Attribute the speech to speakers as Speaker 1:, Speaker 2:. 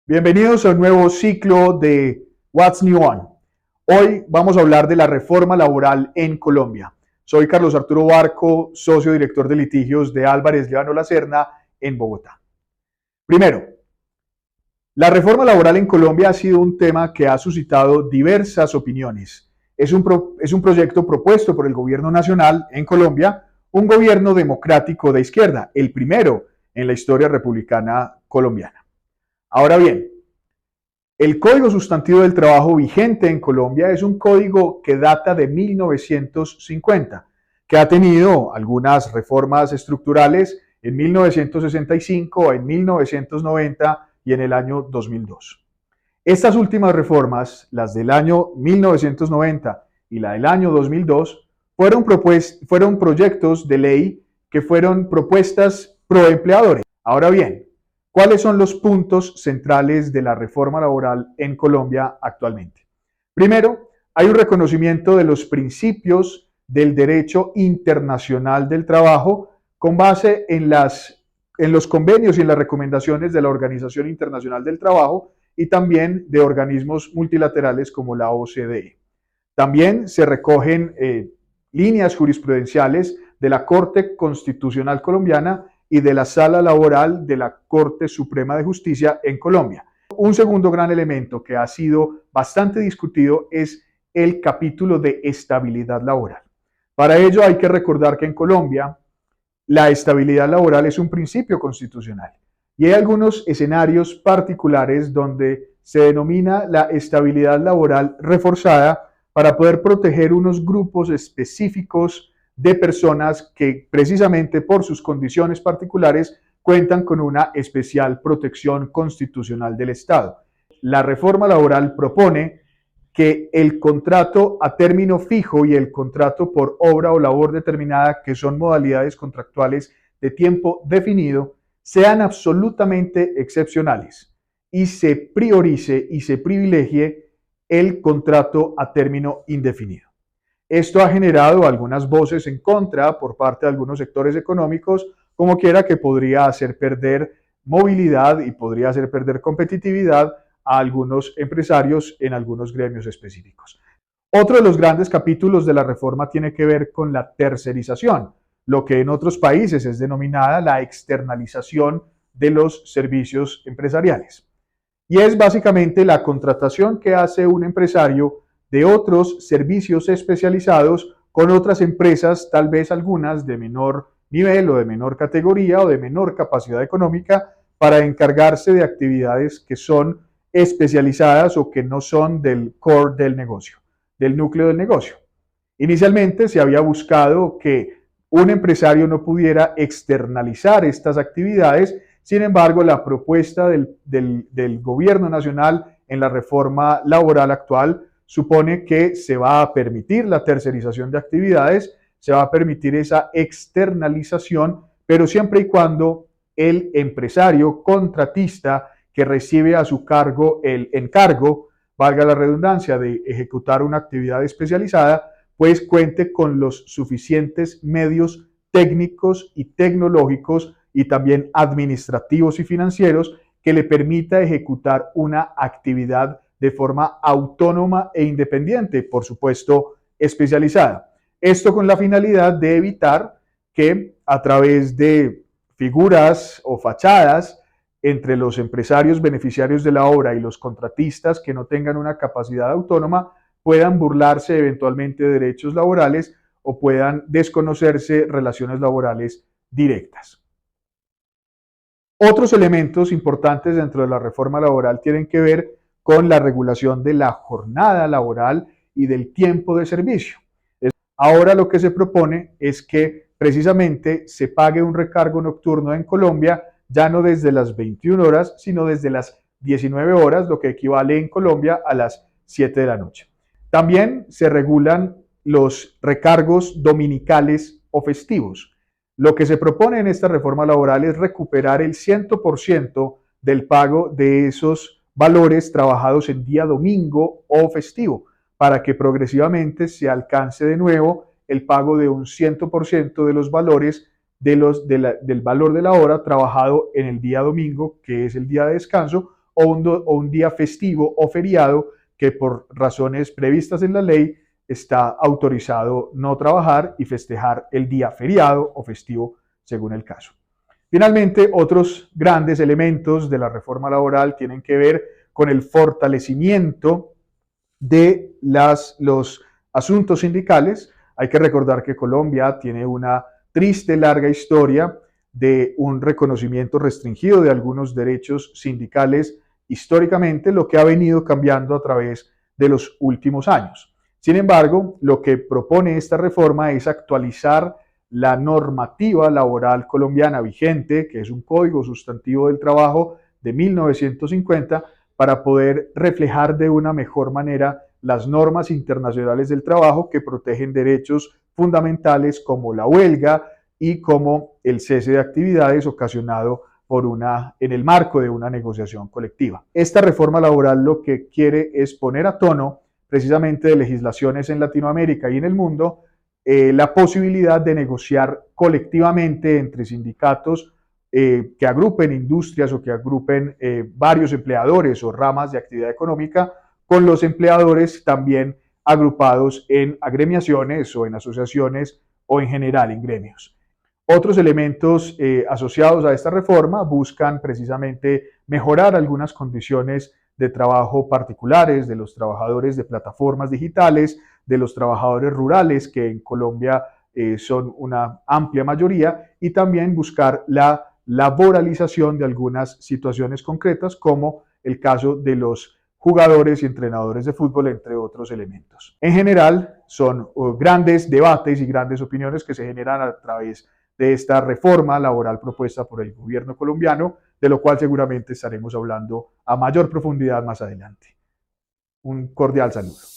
Speaker 1: Bienvenidos a un nuevo ciclo de What's New On. Hoy vamos a hablar de la reforma laboral en Colombia. Soy Carlos Arturo Barco, socio director de litigios de Álvarez Líbano Lacerna en Bogotá. Primero, la reforma laboral en Colombia ha sido un tema que ha suscitado diversas opiniones. Es un proyecto propuesto por el gobierno nacional en Colombia, un gobierno democrático de izquierda, el primero en la historia republicana colombiana. Ahora bien, el Código Sustantivo del Trabajo vigente en Colombia es un código que data de 1950, que ha tenido algunas reformas estructurales en 1965, en 1990 y en el año 2002. Estas últimas reformas, las del año 1990 y la del año 2002, fueron proyectos de ley que fueron propuestas pro empleadores. Ahora bien, ¿cuáles son los puntos centrales de la reforma laboral en Colombia actualmente? Primero, hay un reconocimiento de los principios del derecho internacional del trabajo con base en los convenios y en las recomendaciones de la Organización Internacional del Trabajo y también de organismos multilaterales como la OCDE. También se recogen líneas jurisprudenciales de la Corte Constitucional Colombiana y de la Sala Laboral de la Corte Suprema de Justicia en Colombia. Un segundo gran elemento que ha sido bastante discutido es el capítulo de estabilidad laboral. Para ello hay que recordar que en Colombia la estabilidad laboral es un principio constitucional y hay algunos escenarios particulares donde se denomina la estabilidad laboral reforzada para poder proteger unos grupos específicos de personas que precisamente por sus condiciones particulares cuentan con una especial protección constitucional del Estado. La reforma laboral propone que el contrato a término fijo y el contrato por obra o labor determinada, que son modalidades contractuales de tiempo definido, sean absolutamente excepcionales y se priorice y se privilegie el contrato a término indefinido. Esto ha generado algunas voces en contra por parte de algunos sectores económicos, como quiera que podría hacer perder movilidad y podría hacer perder competitividad a algunos empresarios en algunos gremios específicos. Otro de los grandes capítulos de la reforma tiene que ver con la tercerización, lo que en otros países es denominada la externalización de los servicios empresariales. Y es básicamente la contratación que hace un empresario de otros servicios especializados con otras empresas, tal vez algunas de menor nivel o de menor categoría o de menor capacidad económica, para encargarse de actividades que son especializadas o que no son del core del negocio, del núcleo del negocio. Inicialmente se había buscado que un empresario no pudiera externalizar estas actividades. Sin embargo, la propuesta del gobierno nacional en la reforma laboral actual supone que se va a permitir la tercerización de actividades, se va a permitir esa externalización, pero siempre y cuando el empresario contratista que recibe a su cargo el encargo, valga la redundancia, de ejecutar una actividad especializada, pues cuente con los suficientes medios técnicos y tecnológicos y también administrativos y financieros que le permita ejecutar una actividad de forma autónoma e independiente, por supuesto, especializada. Esto con la finalidad de evitar que a través de figuras o fachadas entre los empresarios beneficiarios de la obra y los contratistas que no tengan una capacidad autónoma puedan burlarse eventualmente de derechos laborales o puedan desconocerse relaciones laborales directas. Otros elementos importantes dentro de la reforma laboral tienen que ver con la regulación de la jornada laboral y del tiempo de servicio. Ahora lo que se propone es que precisamente se pague un recargo nocturno en Colombia, ya no desde las 21 horas, sino desde las 19 horas, lo que equivale en Colombia a las 7 de la noche. También se regulan los recargos dominicales o festivos. Lo que se propone en esta reforma laboral es recuperar el 100% del pago de esos valores trabajados en día domingo o festivo, para que progresivamente se alcance de nuevo el pago de un 100% de los valores del valor de la hora trabajado en el día domingo, que es el día de descanso, o un día festivo o feriado que por razones previstas en la ley está autorizado no trabajar y festejar el día feriado o festivo según el caso. Finalmente, otros grandes elementos de la reforma laboral tienen que ver con el fortalecimiento de los asuntos sindicales. Hay que recordar que Colombia tiene una triste, larga historia de un reconocimiento restringido de algunos derechos sindicales históricamente, lo que ha venido cambiando a través de los últimos años. Sin embargo, lo que propone esta reforma es actualizar la normativa laboral colombiana vigente, que es un Código Sustantivo del Trabajo de 1950, para poder reflejar de una mejor manera las normas internacionales del trabajo que protegen derechos fundamentales como la huelga y como el cese de actividades ocasionado en el marco de una negociación colectiva. Esta reforma laboral lo que quiere es poner a tono precisamente de legislaciones en Latinoamérica y en el mundo la posibilidad de negociar colectivamente entre sindicatos que agrupen industrias o que agrupen varios empleadores o ramas de actividad económica con los empleadores también agrupados en agremiaciones o en asociaciones o en general en gremios. Otros elementos asociados a esta reforma buscan precisamente mejorar algunas condiciones de trabajo particulares de los trabajadores de plataformas digitales, de los trabajadores rurales, que en Colombia son una amplia mayoría, y también buscar la laboralización de algunas situaciones concretas, como el caso de los jugadores y entrenadores de fútbol, entre otros elementos. En general, son grandes debates y grandes opiniones que se generan a través de esta reforma laboral propuesta por el gobierno colombiano, de lo cual seguramente estaremos hablando a mayor profundidad más adelante. Un cordial saludo.